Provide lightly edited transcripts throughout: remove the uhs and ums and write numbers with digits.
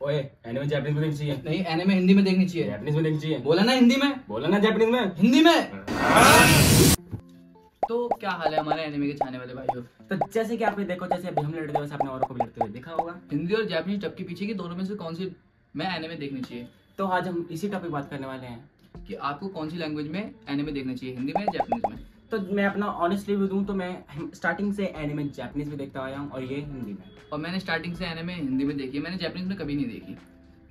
ओए anime Japanese में देखनी चाहिए। नहीं, एनिमे हिंदी में देखनी चाहिए। जापानीज में देखनी चाहिए। बोला ना हिंदी में, बोला ना जापानीज में। हिंदी में। तो क्या हाल है हमारे एनिमे के चाहने वाले भाइयों। तो जैसे कि आपने देखो, जैसे अभी हम लड़ते हैं वैसे आपने औरों को भी लड़ते हुए देखा होगा। हिंदी और जापानीज डब के पीछे की दोनों में से कौन सी मैं एनिमे देखनी चाहिए। तो आज हम इसी टॉपिक बात करने वाले हैं कि आपको कौन सी लैंग्वेज में एनिमे देखना चाहिए, हिंदी में या जापानीज में। तो मैं अपना ऑनेस्ट रिव्यू दूं तो मैं स्टार्टिंग से एनिमे जापानीज में देखता आया हूं और ये हिंदी में। और मैंने स्टार्टिंग से एनिमे हिंदी में देखी है, मैंने जापानीज में कभी नहीं देखी।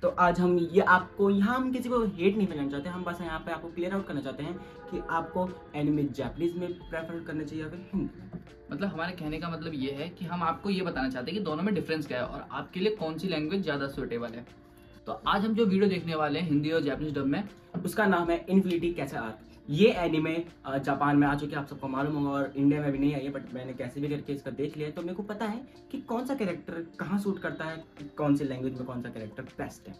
तो आज हम ये आपको यहाँ हम किसी को हेट नहीं करना चाहते, हम बस यहाँ पे आपको क्लियर आउट करना चाहते हैं कि आपको एनिमे जापानीज में प्रेफर करना चाहिए या फिर हिंदी में। मतलब हमारे कहने का मतलब ये है कि हम आपको ये बताना चाहते हैं कि दोनों में डिफरेंस क्या है और आपके लिए कौन सी लैंग्वेज ज़्यादा सूटेबल है। तो आज हम जो वीडियो देखने वाले हैं हिंदी और जापानीज डब में, उसका नाम है इन्फिनिटी कैसे आर्क। ये एनिमे जापान में आ चुके आप सबको मालूम होगा और इंडिया में भी नहीं आई है, बट मैंने कैसे भी करके इसका देख लिया है तो मेरे को पता है कि कौन सा कैरेक्टर कहाँ सूट करता है, कौन सी लैंग्वेज में कौन सा कैरेक्टर बेस्ट है।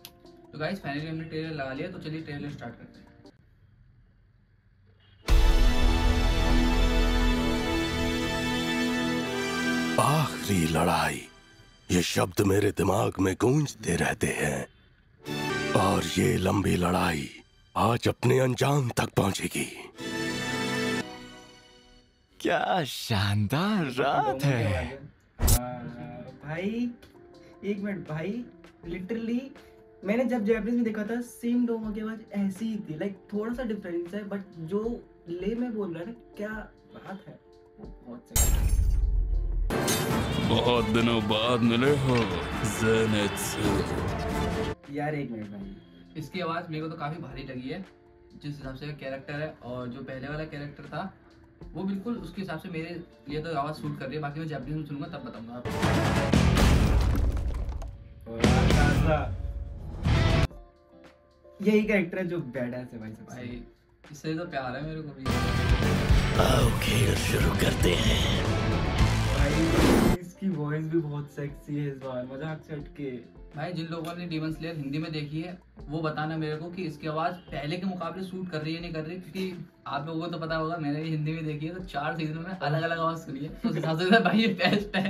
तो गाइस फाइनली हमने ट्रेलर लगा लिया, तो चलिए ट्रेलर स्टार्ट करते हैं। आखिरी लड़ाई, ये शब्द मेरे दिमाग में गूंजते रहते हैं और ये लंबी लड़ाई आज अपने अंजाम तक पहुंचेगी। क्या शानदार रात है। भाई एक मिनट भाई, लिटरली मैंने जब जापानीज में देखा था सेम डोमो की आवाज ऐसी ही थी, लाइक थोड़ा सा डिफरेंस है बट जो ले में बोल रहा है ना, क्या बात है, बहुत सही। बहुत दिनों बाद मिले हो ज़ेनित्सु। यार एक मिनट भाई, इसकी आवाज़ मेरे को तो काफ़ी भारी लगी है जिस हिसाब से कैरेक्टर है, और जो पहले वाला कैरेक्टर था वो बिल्कुल उसके हिसाब से मेरे लिए तो आवाज़ सूट कर रही है। बाकी मैं जापानीज में सुनूंगा तब बताऊंगा आपको। यही कैरेक्टर है जो बैडास है भाई सबसे। भाई इससे तो प्यार है मेरे को भी। आओ खेल शुरू करते हैं। भाई इसकी वॉइस भी बहुत सेक्सी है इस बार, मजाक से हटके। भाई जिन लोगों ने डीमन स्लेयर हिंदी में देखी है वो बताना मेरे को कि इसकी आवाज़ पहले के मुकाबले सूट कर रही है नहीं कर रही, क्योंकि आप लोगों को तो पता होगा मैंने भी हिंदी में देखी है तो 4 सीजन में अलग अलग आवाज़ सुनी है, तो उस हिसाब से भाई ये बेस्ट है।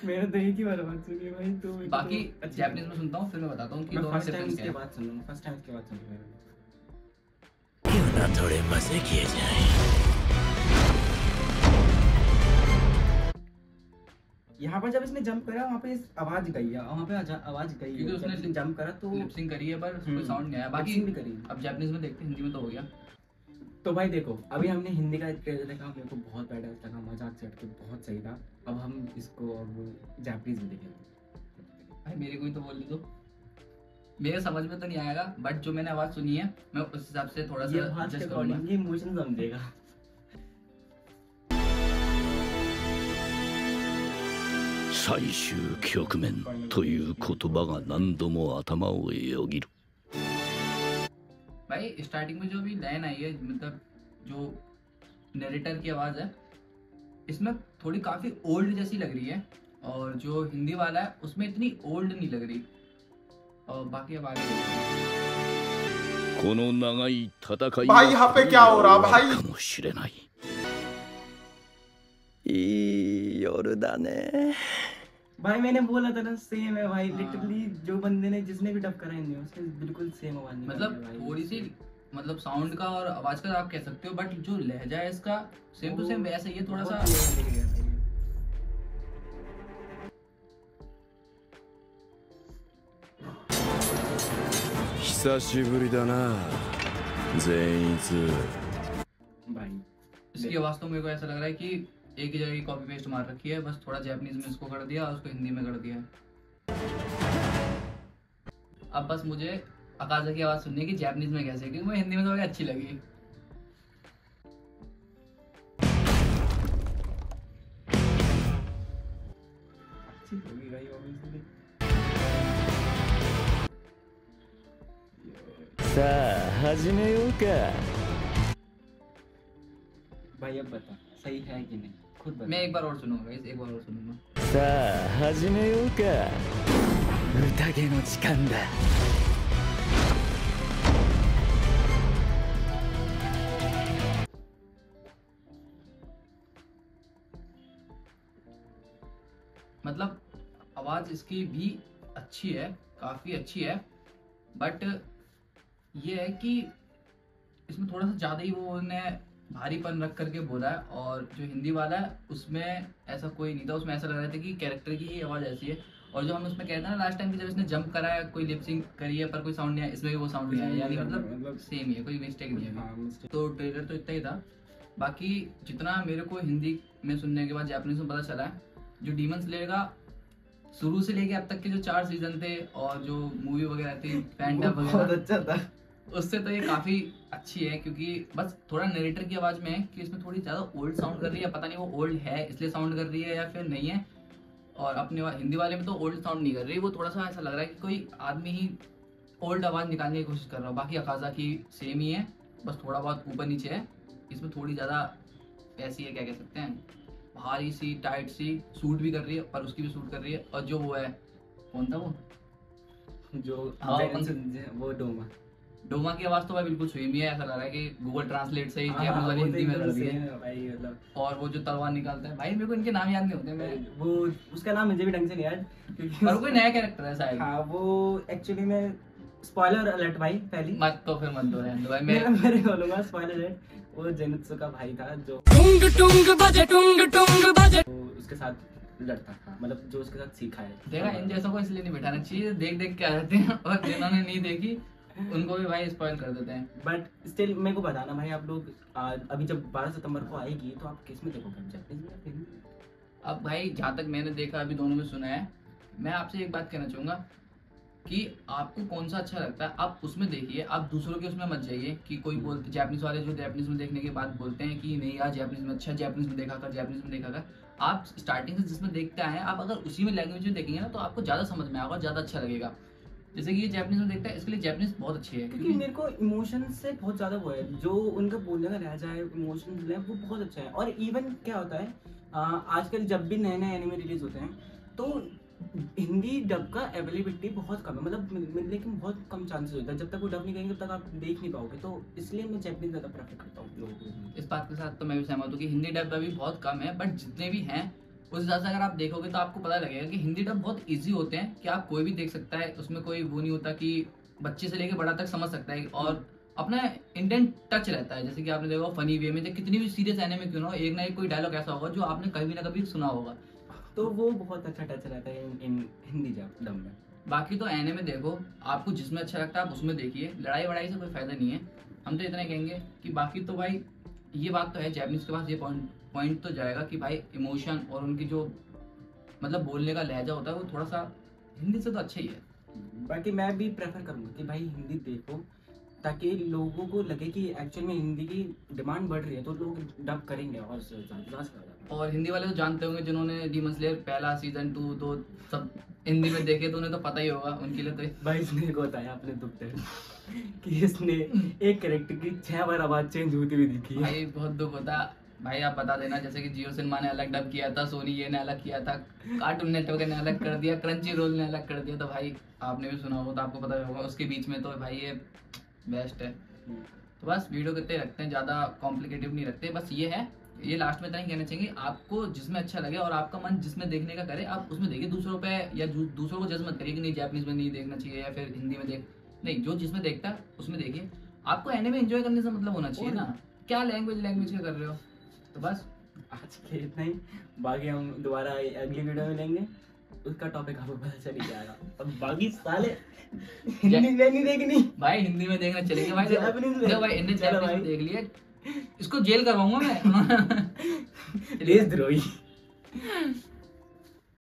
मैंने तो एक ही बार आवाज सुनी है भाई, तो बाकी जापानीज में सुनता हूँ फिर मैं बताता हूँ कि दोनों फर्स्ट टाइम डिफरेंस क्या इसके है। बाद सुन लूंगा, फर्स्ट टाइम इसके बाद सुन लूंगा। क्यों ना थोड़े मजे किए जाएं। यहाँ पर जब इसने जंप करा वहाँ पे इस आवाज गई है, वहाँ पे आवाज गई है, क्योंकि जब उसने इसने जंप करा तो लिपसिंग करी है पर कोई साउंड नहीं आया। बाकी लिपसिंग भी करी। अब जापानीज में देखते हैं, हिंदी में तो हो गया। तो भाई देखो, अभी हमने हिंदी का ट्रेलर देखा, मेरे को बहुत बैड लगा, मजाक से हटके बहुत सही था। अब हम इसको अब जापानीज में देखेंगे। भाई मेरे को ही तो बोल दो, मेरे समझ में तो नहीं आएगा बट जो मैंने आवाज़ सुनी है मैं उस हिसाब से थोड़ा ये सा आवाज के एडजस्ट करूंगा। अकॉर्डिंग ये इमोशन समझेगा। 最終局面という言葉が何度も頭をよぎる。 भाई स्टार्टिंग में जो भी लाइन आई है, मतलब जो नरेटर की आवाज़ है इसमें थोड़ी काफ़ी ओल्ड जैसी लग रही है, और जो हिंदी वाला है उसमें इतनी ओल्ड नहीं लग रही। और बाकी अब आगे この長い戦い भाई यहाँ पे क्या हो रहा भाई? かもしれない。いい夜だね。 भाई मैंने बोला था ना सेम है भाई, लिटरली जो बंदे ने जिसने भी डब करा हिंदी में उसने बिल्कुल सेम आवाज निकाली है मतलब भाई। थोड़ी सी मतलब साउंड का और आवाज़ का आप कह सकते हो, बट जो लहजा है इसका सेम टू सेम वैसा ही है, थोड़ा सा।久しぶりだな善逸。 भाई इसकी आवाज़ तो मेरे को ऐसा लग रहा है कि एक ही जगह की कॉपी पेस्ट मार रखी है, बस थोड़ा जापानीज में इसको कर दिया और उसको हिंदी में कर दिया है। अब बस मुझे अकाजा की आवाज़ सुननी है कि जापानीज में कैसे, क्योंकि मुझे हिंदी में तो मुझे अच्छी लगी। अच्छी होगी भाई obviously। さあ始めようか。 भाई अब बता सही है कि नहीं, खुद बता। मैं एक बार और सुनूंगा guys, एक बार और सुनूंगा। さあ始めようか。宴の時間だ。 मतलब आवाज़ इसकी भी अच्छी है, काफ़ी अच्छी है, बट ये है कि इसमें थोड़ा सा ज़्यादा ही वो उन्हें भारीपन रख करके बोला है, और जो हिंदी वाला है उसमें ऐसा कोई नहीं था। उसमें ऐसा लग रहा था कि कैरेक्टर की ही आवाज़ ऐसी है, और जो हम उसमें कहते हैं ना लास्ट टाइम कि जब इसने जंप करा है, कोई लिपसिंग करी है पर कोई साउंड नहीं आया, इसमें भी वो साउंड नहीं आया, यानी मतलब सेम ही है, कोई मिस्टेक नहीं है। तो ट्रेलर तो इतना ही था। बाकी जितना मेरे को हिंदी में सुनने के बाद जापानीज में पता चला है, जो डीमन स्लेयर का शुरू से लेके अब तक के जो 4 सीजन थे और जो मूवी वगैरह थी फैंटम बहुत वगैरह, अच्छा था। उससे तो ये काफी अच्छी है, क्योंकि बस थोड़ा नरेटर की आवाज में है कि इसमें थोड़ी ज्यादा ओल्ड साउंड कर रही है, पता नहीं वो ओल्ड है इसलिए साउंड कर रही है या फिर नहीं है। और अपने हिंदी वाले में तो ओल्ड साउंड नहीं कर रही, वो थोड़ा सा ऐसा लग रहा है कि कोई आदमी ही ओल्ड आवाज निकालने की कोशिश कर रहा हो। बाकी अकाजा की सेम ही है, बस थोड़ा बहुत ऊपर नीचे है। इसमें थोड़ी ज्यादा ऐसी है, क्या कह सकते हैं, भारी सी टाइट सी सूट भी कर रही है, पर उसकी भी सूट कर रही है। और जो वो है, कौन था वो जो हाँ, वो डोमा डोमा की आवाज तो भाई बिल्कुल सेम ही है, ऐसा लग रहा है कि गूगल ट्रांसलेट से ही हाँ, जापानीज वाली वो तो हिंदी में एकदम कर दी same है। है भाई, मतलब और वो जो तलवार निकालता है, भाई मेरे को इनके नाम याद नहीं होते मैं, वो उसका नाम मुझे भी ढंग से नहीं याद, क्योंकि और कोई नया कैरेक्टर है शायद। हाँ वो एक्चुअली में स्पॉइलर अलर्ट भाई पहली मत तो फिर मत दो रहने दो भाई, मैं मैं मेरे बोलूंगा स्पॉइलर अलर्ट। वो जेनित्सु का भाई था जो टुंग टुंग बजे टुंग टुंग बजे। वो उसके साथ लड़ता था, मतलब जो उसके साथ सीखा है। देखा, इन जैसों को इसलिए नहीं बिठाना चाहिए, देख देख के आ जाते हैं, और जिन्होंने नहीं देखी उनको भी भाई स्पॉइल कर देते हैं। बट स्टिल मेरे को बताना भाई, आप लोग अभी जब 12 सितंबर को आएगी तो आप किस में देखोगे, जापानीज में या फिर हिंदी? अब भाई जहाँ तक मैंने देखा, अभी दोनों में सुना है, मैं आपसे एक बात कहना चाहूंगा कि आपको कौन सा अच्छा लगता है आप उसमें देखिए, आप दूसरों के उसमें मत जाइए कि कोई बोलते जापानीज वाले जो जापानीज में देखने के बाद बोलते हैं कि नहीं यार जापानीज में अच्छा, जापानीज में देखा कर, जापानीज में देखा कर। आप स्टार्टिंग से जिसमें देखते आए हैं, आप अगर उसी में लैंग्वेज में देखेंगे ना तो आपको ज़्यादा समझ में आएगा, ज़्यादा अच्छा लगेगा। जैसे कि ये जापानीज में देखता है, इसके लिए जापानीज बहुत अच्छी है, क्योंकि मेरे को इमोशन से बहुत ज्यादा वो है, जो उनका बोलने का लहजा है, इमोशन है, वो बहुत अच्छा है। और इवन क्या होता है, आजकल जब भी नए नए एनिमे रिलीज होते हैं तो हिंदी डब का अवेलेबिलिटी बहुत कम है, मतलब मिलने के बहुत कम चांसेस होता है। जब तक वो डब नहीं करेंगे तब तक आप देख नहीं पाओगे, तो इसलिए मैं जापानीज ज़्यादा प्रेफर करता हूँ लोगों को। इस बात के साथ तो मैं भी सहमत हूँ कि हिंदी डब अभी बहुत कम है, बट जितने भी हैं उस हिसाब से अगर आप देखोगे तो आपको पता लगेगा कि हिंदी डब बहुत इजी होते हैं, कि आप कोई भी देख सकता है, उसमें कोई वो नहीं होता कि बच्चे से लेके बड़ा तक समझ सकता है, और अपना इंटेंट टच रहता है। जैसे कि आपने देखा फनी वे में, कितनी भी सीरियस एनिमे क्यों ना हो, एक ना एक कोई डायलॉग ऐसा होगा जो आपने कभी ना कभी सुना होगा, तो वो बहुत अच्छा टच रहता है इन हिंदी डब में। बाकी तो एनिमे देखो, आपको जिसमें अच्छा लगता है आप उसमें देखिए, लड़ाई वड़ाई से कोई फायदा नहीं है। हम तो इतना कहेंगे कि बाकी तो भाई ये बात तो है, जापानीज के पास ये पॉइंट तो जाएगा कि भाई इमोशन और उनकी जो मतलब बोलने का लहजा होता है वो थोड़ा सा हिंदी से तो अच्छा ही है। बाकी मैं भी प्रेफर करूंगा कि भाई हिंदी देखो, ताकि लोगों को लगे कि एक्चुअल में हिंदी की डिमांड बढ़ रही है, तो लोग डब करेंगे और ज़्यादा से ज़्यादा। और हिंदी वाले तो जानते होंगे जिन्होंने डीमन स्लेयर पहला सीजन 2 तो सब हिंदी में देखे, तो उन्हें तो पता ही होगा, उनके लिए तो भाई इसने को बताया अपने दुख दर्द कि इसने एक कैरेक्टर की 6 बार आवाज चेंज होती हुई दिखी है। भाई बहुत दुख होता। भाई आप बता देना, जैसे कि जियो सिनेमा ने अलग डब किया था, सोनी ये ने अलग किया था, कार्टून नेटवर्क ने अलग कर दिया, क्रंची रोल ने अलग कर दिया, तो भाई आपने भी सुना होगा तो आपको पता होगा, उसके बीच में तो भाई ये बेस्ट है। तो बस वीडियो कितने रखते हैं, ज़्यादा कॉम्प्लिकेटिव नहीं रखते, बस ये है, ये लास्ट में इतना ही कहना चाहिए, आपको जिसमें अच्छा लगे और आपका मन जिसमें देखने का करे आप उसमें देखिए, दूसरों पे या दूसरों को जज मत करिए कि नहीं जापानीज में नहीं देखना चाहिए या फिर हिंदी में देख, नहीं, जो जिसमें देखता है उसमें देखिए। आपको एनिमे एंजॉय करने से मतलब होना चाहिए ना, क्या लैंग्वेज का कर रहे हो। तो बस आज के इतना ही, बाकी हम दोबारा अगली वीडियो में लेंगे, उसका टॉपिक आपको पता चल ही जाएगा। अब बाकी साले हिंदी में नहीं देखनी भाई, हिंदी में देखना चलेगा भाई, जापानीज में। देखो भाई इन्हें चलो जापानीज में भाई। देख लिया, इसको जेल करवाऊंगा मैं। देशद्रोही।